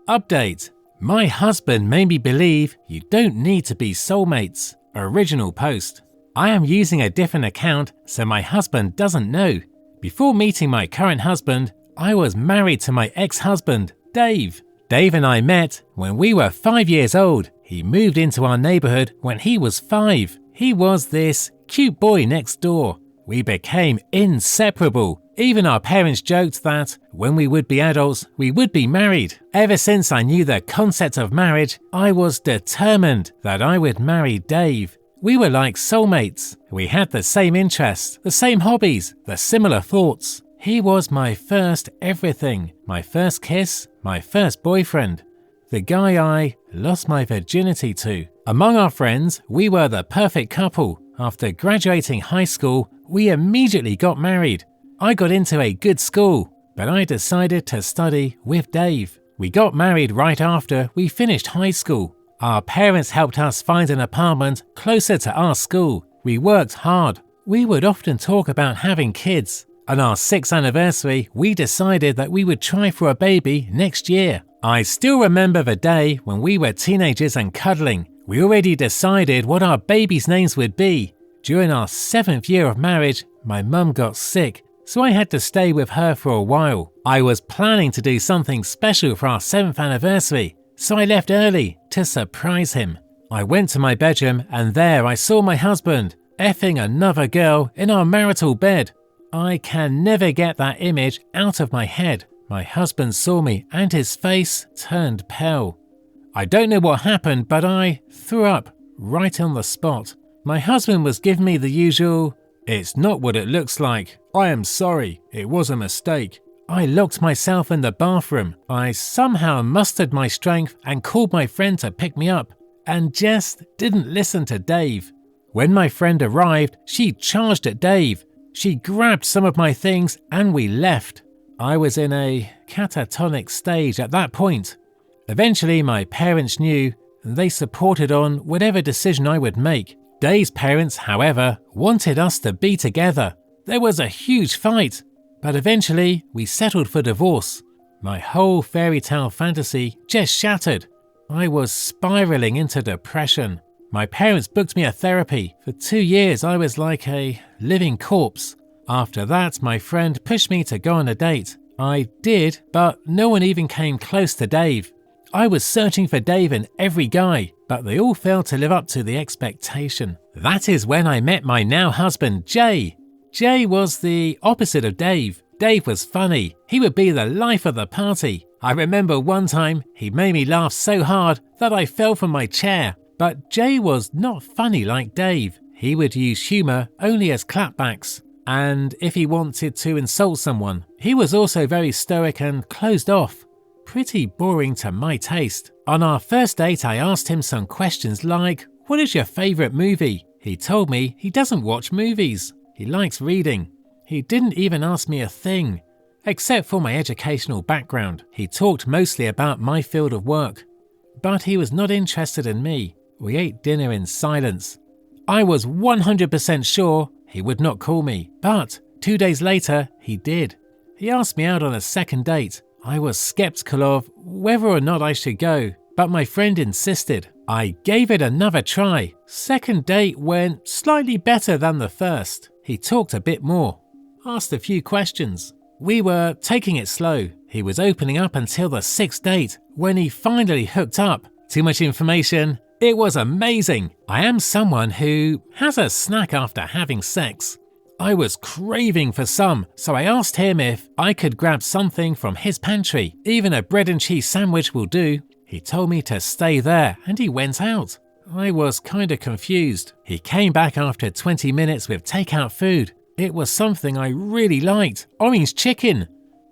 Update. My husband made me believe you don't need to be soulmates. Original post. I am using a different account so my husband doesn't know. Before meeting my current husband, I was married to my ex-husband, Dave. Dave and I met when we were 5 years old. He moved into our neighborhood when he was 5. He was this cute boy next door. We became inseparable. Even our parents joked that when we would be adults, we would be married. Ever since I knew the concept of marriage, I was determined that I would marry Dave. We were like soulmates. We had the same interests, the same hobbies, the similar thoughts. He was my first everything, my first kiss, my first boyfriend. The guy I lost my virginity to. Among our friends, we were the perfect couple. After graduating high school, we immediately got married. I got into a good school, but I decided to study with Dave. We got married right after we finished high school. Our parents helped us find an apartment closer to our school. We worked hard. We would often talk about having kids. On our 6th anniversary, we decided that we would try for a baby next year. I still remember the day when we were teenagers and cuddling. We already decided what our baby's names would be. During our 7th year of marriage, my mum got sick, so I had to stay with her for a while. I was planning to do something special for our 7th anniversary, so I left early to surprise him. I went to my bedroom and there I saw my husband effing another girl in our marital bed. I can never get that image out of my head. My husband saw me and his face turned pale. I don't know what happened, but I threw up right on the spot. My husband was giving me the usual, "It's not what it looks like. I am sorry. It was a mistake." I locked myself in the bathroom. I somehow mustered my strength and called my friend to pick me up, and just didn't listen to Dave. When my friend arrived, she charged at Dave. She grabbed some of my things and we left. I was in a catatonic stage at that point. Eventually my parents knew and they supported on whatever decision I would make. Dave's parents, however, wanted us to be together. There was a huge fight, but eventually we settled for divorce. My whole fairy tale fantasy just shattered. I was spiraling into depression. My parents booked me a therapy. For 2 years I was like a living corpse. After that, my friend pushed me to go on a date. I did, but no one even came close to Dave. I was searching for Dave in every guy, but they all failed to live up to the expectation. That is when I met my now husband, Jay. Jay was the opposite of Dave. Dave was funny. He would be the life of the party. I remember one time he made me laugh so hard that I fell from my chair. But Jay was not funny like Dave. He would use humour only as clapbacks, and if he wanted to insult someone. He was also very stoic and closed off. Pretty boring to my taste. On our first date I asked him some questions like, "What is your favourite movie?" He told me he doesn't watch movies. He likes reading. He didn't even ask me a thing, except for my educational background. He talked mostly about my field of work, but he was not interested in me. We ate dinner in silence. I was 100% sure he would not call me, but 2 days later he did. He asked me out on a second date. I was skeptical of whether or not I should go, but my friend insisted. I gave it another try. Second date went slightly better than the first. He talked a bit more, asked a few questions. We were taking it slow. He was opening up until the 6th date when he finally hooked up. Too much information? It was amazing. I am someone who has a snack after having sex. I was craving for some, so I asked him if I could grab something from his pantry. Even a bread and cheese sandwich will do. He told me to stay there and he went out. I was kinda confused. He came back after 20 minutes with takeout food. It was something I really liked, orange chicken.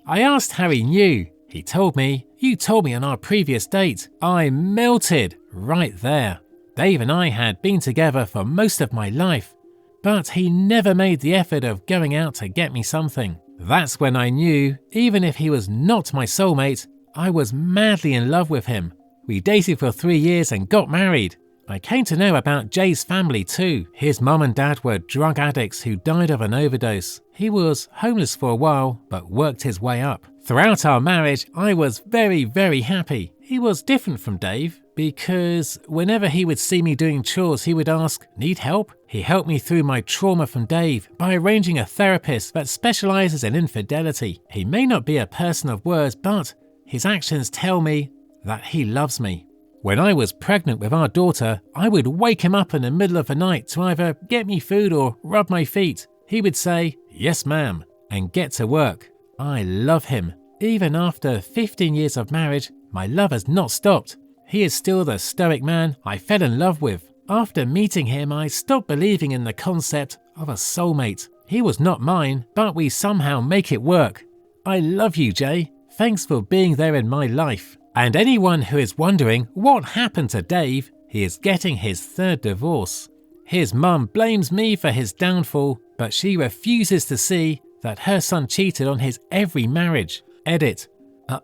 I asked how he knew. He told me, "You told me on our previous date." I melted right there. Dave and I had been together for most of my life, but he never made the effort of going out to get me something. That's when I knew, even if he was not my soulmate, I was madly in love with him. We dated for 3 years and got married. I came to know about Jay's family too. His mum and dad were drug addicts who died of an overdose. He was homeless for a while, but worked his way up. Throughout our marriage, I was very, very happy. He was different from Dave because whenever he would see me doing chores, he would ask, "Need help?" He helped me through my trauma from Dave by arranging a therapist that specializes in infidelity. He may not be a person of words, but his actions tell me that he loves me. When I was pregnant with our daughter, I would wake him up in the middle of the night to either get me food or rub my feet. He would say, "Yes, ma'am," and get to work. I love him. Even after 15 years of marriage, my love has not stopped. He is still the stoic man I fell in love with. After meeting him, I stopped believing in the concept of a soulmate. He was not mine, but we somehow make it work. I love you, Jay. Thanks for being there in my life. And anyone who is wondering what happened to Dave, he is getting his third divorce. His mum blames me for his downfall, but she refuses to see that her son cheated on his every marriage. Edit.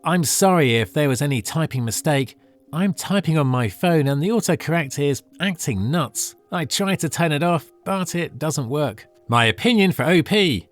I'm sorry if there was any typing mistake. I'm typing on my phone and the autocorrect is acting nuts. I tried to turn it off, but it doesn't work. My opinion for OP.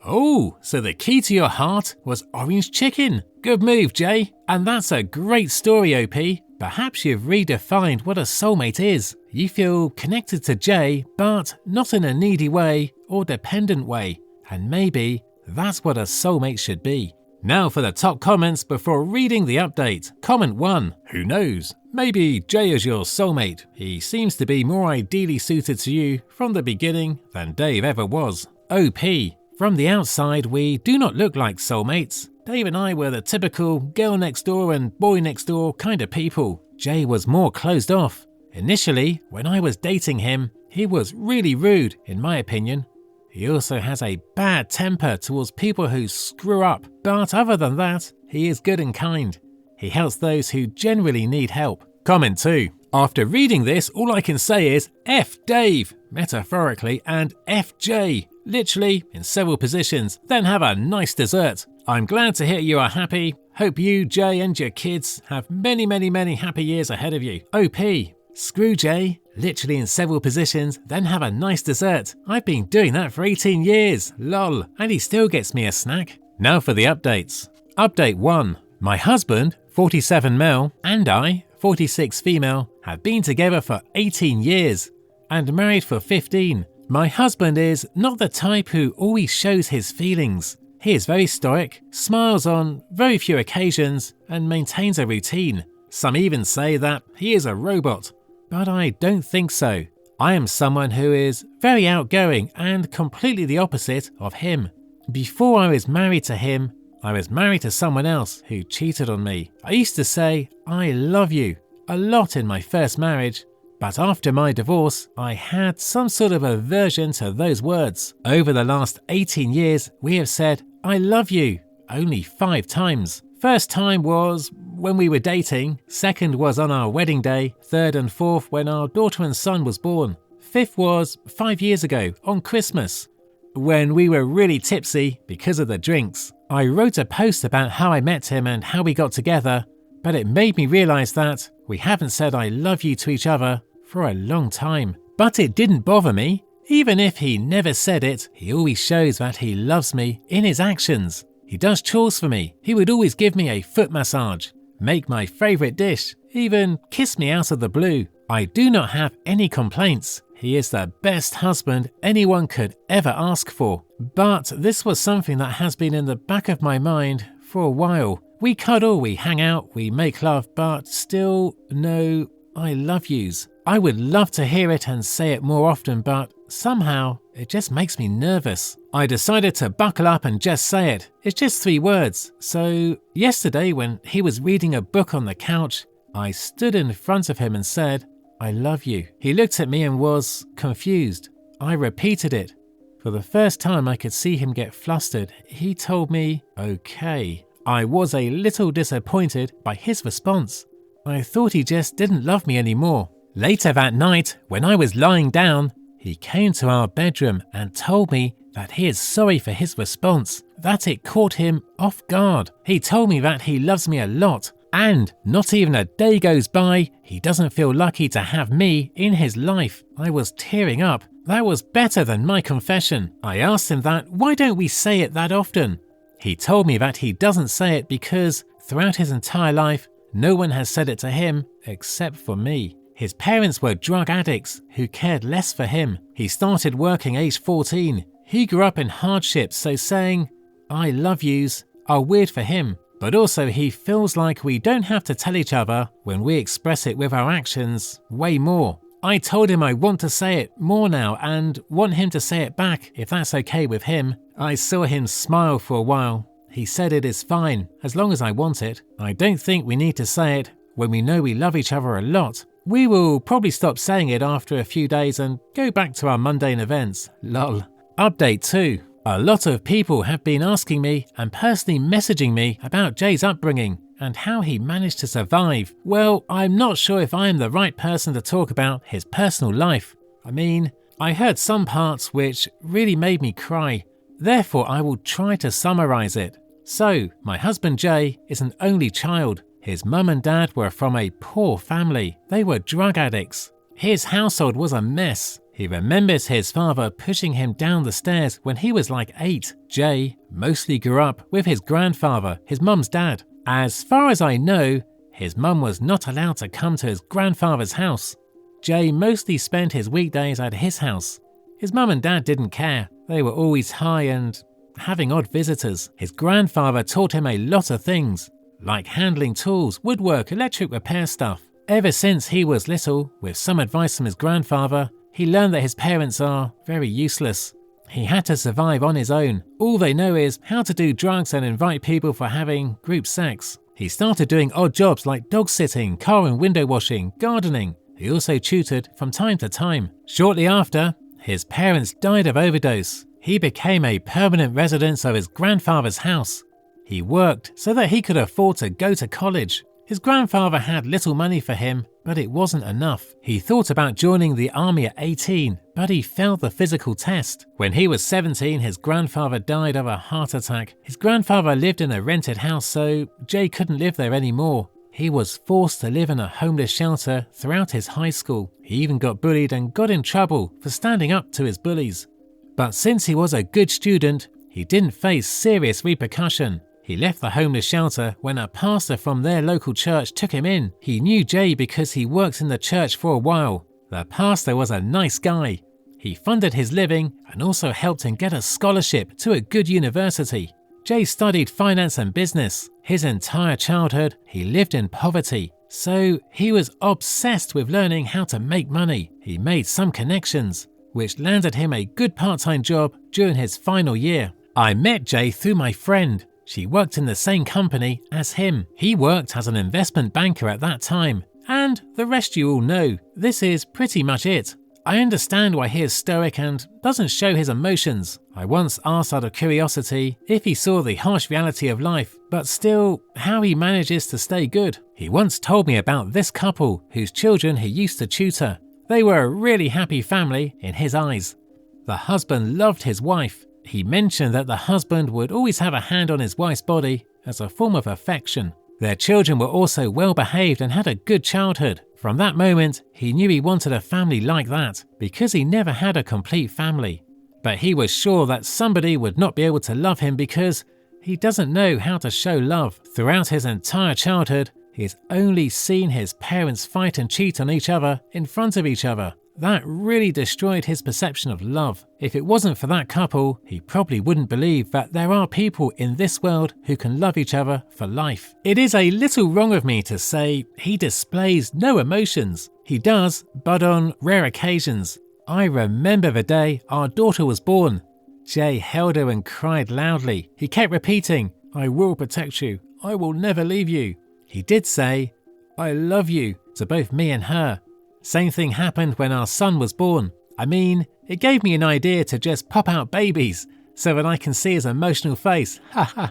Oh, so the key to your heart was orange chicken. Good move, Jay. And that's a great story, OP. Perhaps you've redefined what a soulmate is. You feel connected to Jay, but not in a needy way or dependent way. And maybe that's what a soulmate should be. Now for the top comments before reading the update. Comment 1. Who knows? Maybe Jay is your soulmate. He seems to be more ideally suited to you from the beginning than Dave ever was. OP. From the outside, we do not look like soulmates. Dave and I were the typical girl next door and boy next door kind of people. Jay was more closed off. Initially, when I was dating him, he was really rude, in my opinion. He also has a bad temper towards people who screw up, but other than that, he is good and kind. He helps those who generally need help. Comment 2. After reading this, all I can say is F Dave, metaphorically, and F J, literally, in several positions, then have a nice dessert. I'm glad to hear you are happy. Hope you, Jay, and your kids have many, many, many happy years ahead of you. OP. Screw Jay, literally in several positions, then have a nice dessert. I've been doing that for 18 years, lol, and he still gets me a snack. Now for the updates. Update 1. My husband, 47 male, and I, 46 female, have been together for 18 years and married for 15. My husband is not the type who always shows his feelings. He is very stoic, smiles on very few occasions, and maintains a routine. Some even say that he is a robot. But I don't think so. I am someone who is very outgoing and completely the opposite of him. Before I was married to him, I was married to someone else who cheated on me. I used to say, "I love you," a lot in my first marriage, but after my divorce, I had some sort of aversion to those words. Over the last 18 years, we have said, "I love you," only 5 times. First time was when we were dating, second was on our wedding day, third and fourth when our daughter and son was born. Fifth was 5 years ago, on Christmas, when we were really tipsy because of the drinks. I wrote a post about how I met him and how we got together, but it made me realize that we haven't said "I love you" to each other for a long time. But it didn't bother me. Even if he never said it, he always shows that he loves me in his actions. He does chores for me. He would always give me a foot massage, make my favorite dish, even kiss me out of the blue. I do not have any complaints. He is the best husband anyone could ever ask for. But this was something that has been in the back of my mind for a while. We cuddle, we hang out, we make love, but still no "I love yous." I would love to hear it and say it more often, but somehow it just makes me nervous. I decided to buckle up and just say it. It's just 3 words. So yesterday when he was reading a book on the couch, I stood in front of him and said, "I love you." He looked at me and was confused. I repeated it. For the first time I could see him get flustered. He told me, "Okay." I was a little disappointed by his response. I thought he just didn't love me anymore. Later that night, when I was lying down, he came to our bedroom and told me that he is sorry for his response, that it caught him off guard. He told me that he loves me a lot, and not even a day goes by he doesn't feel lucky to have me in his life. I was tearing up. That was better than my confession. I asked him that, why don't we say it that often? He told me that he doesn't say it because throughout his entire life, no one has said it to him except for me. His parents were drug addicts who cared less for him. He started working age 14. He grew up in hardship, so saying, "I love yous" are weird for him. But also he feels like we don't have to tell each other when we express it with our actions way more. I told him I want to say it more now and want him to say it back if that's okay with him. I saw him smile for a while. He said it is fine as long as I want it. I don't think we need to say it when we know we love each other a lot. We will probably stop saying it after a few days and go back to our mundane events. Lol. Update 2. A lot of people have been asking me and personally messaging me about Jay's upbringing and how he managed to survive. Well, I'm not sure if I am the right person to talk about his personal life. I mean, I heard some parts which really made me cry. Therefore, I will try to summarize it. So, my husband Jay is an only child. His mum and dad were from a poor family. They were drug addicts. His household was a mess. He remembers his father pushing him down the stairs when he was like 8. Jay mostly grew up with his grandfather, his mum's dad. As far as I know, his mum was not allowed to come to his grandfather's house. Jay mostly spent his weekdays at his house. His mum and dad didn't care. They were always high and having odd visitors. His grandfather taught him a lot of things, like handling tools, woodwork, electric repair stuff. Ever since he was little, with some advice from his grandfather, he learned that his parents are very useless. He had to survive on his own. All they know is how to do drugs and invite people for having group sex. He started doing odd jobs like dog sitting, car and window washing, gardening. He also tutored from time to time. Shortly after, his parents died of overdose. He became a permanent resident of his grandfather's house. He worked so that he could afford to go to college. His grandfather had little money for him, but it wasn't enough. He thought about joining the army at 18, but he failed the physical test. When he was 17, his grandfather died of a heart attack. His grandfather lived in a rented house, so Jay couldn't live there anymore. He was forced to live in a homeless shelter throughout his high school. He even got bullied and got in trouble for standing up to his bullies. But since he was a good student, he didn't face serious repercussion. He left the homeless shelter when a pastor from their local church took him in. He knew Jay because he worked in the church for a while. The pastor was a nice guy. He funded his living and also helped him get a scholarship to a good university. Jay studied finance and business. His entire childhood, he lived in poverty. So he was obsessed with learning how to make money. He made some connections, which landed him a good part-time job during his final year. I met Jay through my friend. She worked in the same company as him. He worked as an investment banker at that time. And the rest you all know. This is pretty much it. I understand why he is stoic and doesn't show his emotions. I once asked out of curiosity if he saw the harsh reality of life, but still, how he manages to stay good. He once told me about this couple whose children he used to tutor. They were a really happy family in his eyes. The husband loved his wife. He mentioned that the husband would always have a hand on his wife's body as a form of affection. Their children were also well behaved and had a good childhood. From that moment, he knew he wanted a family like that because he never had a complete family. But he was sure that somebody would not be able to love him because he doesn't know how to show love. Throughout his entire childhood, he's only seen his parents fight and cheat on each other in front of each other. That really destroyed his perception of love. If it wasn't for that couple, he probably wouldn't believe that there are people in this world who can love each other for life. It is a little wrong of me to say he displays no emotions. He does, but on rare occasions. I remember the day our daughter was born. Jay held her and cried loudly. He kept repeating, "I will protect you. I will never leave you." He did say, "I love you," to both me and her. Same thing happened when our son was born. I mean, it gave me an idea to just pop out babies so that I can see his emotional face. Haha.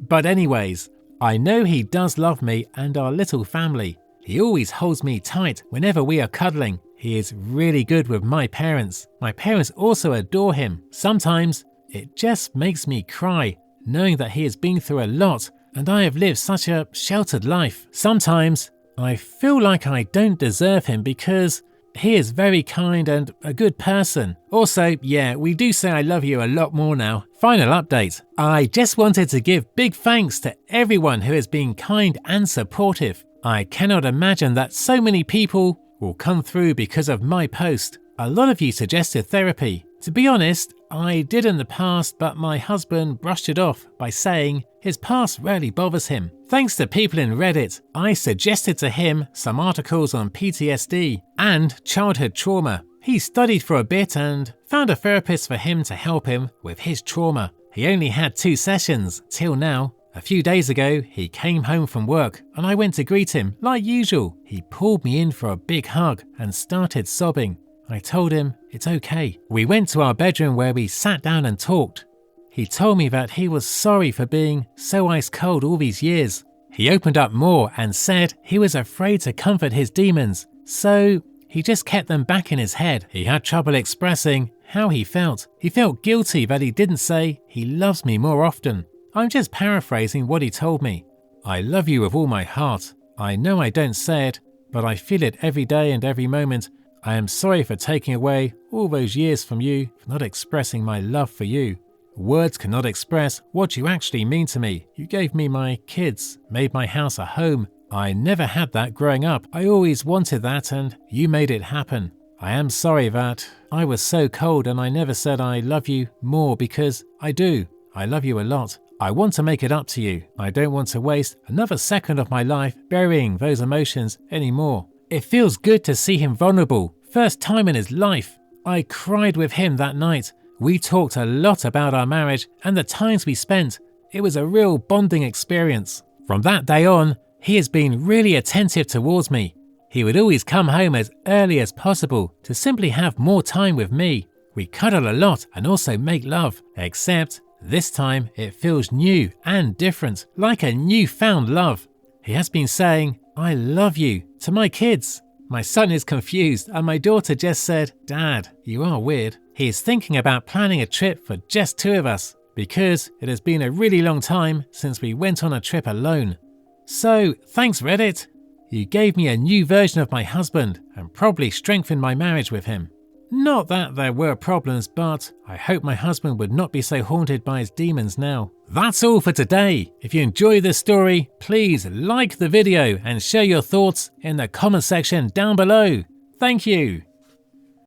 But anyways, I know he does love me and our little family. He always holds me tight whenever we are cuddling. He is really good with my parents. My parents also adore him. Sometimes it just makes me cry knowing that he has been through a lot and I have lived such a sheltered life. Sometimes I feel like I don't deserve him because He is very kind and a good person. Also, yeah, we do say I love you a lot more now. Final update. I just wanted to give big thanks to everyone who has been kind and supportive. I cannot imagine that so many people will come through because of my post. A lot of you suggested therapy. To be honest, I did in the past, but my husband brushed it off by saying his past rarely bothers him. Thanks to people in Reddit, I suggested to him some articles on PTSD and childhood trauma. He studied for a bit and found a therapist for him to help him with his trauma. He only had 2 sessions till now. A few days ago, he came home from work and I went to greet him like usual. He pulled me in for a big hug and started sobbing. I told him it's okay. We went to our bedroom where we sat down and talked. He told me that he was sorry for being so ice cold all these years. He opened up more and said he was afraid to comfort his demons, so he just kept them back in his head. He had trouble expressing how he felt. He felt guilty that he didn't say he loves me more often. I'm just paraphrasing what he told me. I love you with all my heart. I know I don't say it, but I feel it every day and every moment. I am sorry for taking away all those years from you, for not expressing my love for you. Words cannot express what you actually mean to me. You gave me my kids, made my house a home. I never had that growing up. I always wanted that and you made it happen. I am sorry that I was so cold and I never said I love you more because I do. I love you a lot. I want to make it up to you. I don't want to waste another second of my life burying those emotions anymore. It feels good to see him vulnerable. First time in his life. I cried with him that night. We talked a lot about our marriage and the times we spent. It was a real bonding experience. From that day on, he has been really attentive towards me. He would always come home as early as possible to simply have more time with me. We cuddle a lot and also make love, except this time it feels new and different, like a newfound love. He has been saying, I love you, to my kids. My son is confused and my daughter just said, Dad, you are weird. He is thinking about planning a trip for just 2 of us because it has been a really long time since we went on a trip alone. So, thanks Reddit. You gave me a new version of my husband and probably strengthened my marriage with him. Not that there were problems, but I hope my husband would not be so haunted by his demons now. That's all for today. If you enjoy this story, please like the video and share your thoughts in the comment section down below. Thank you.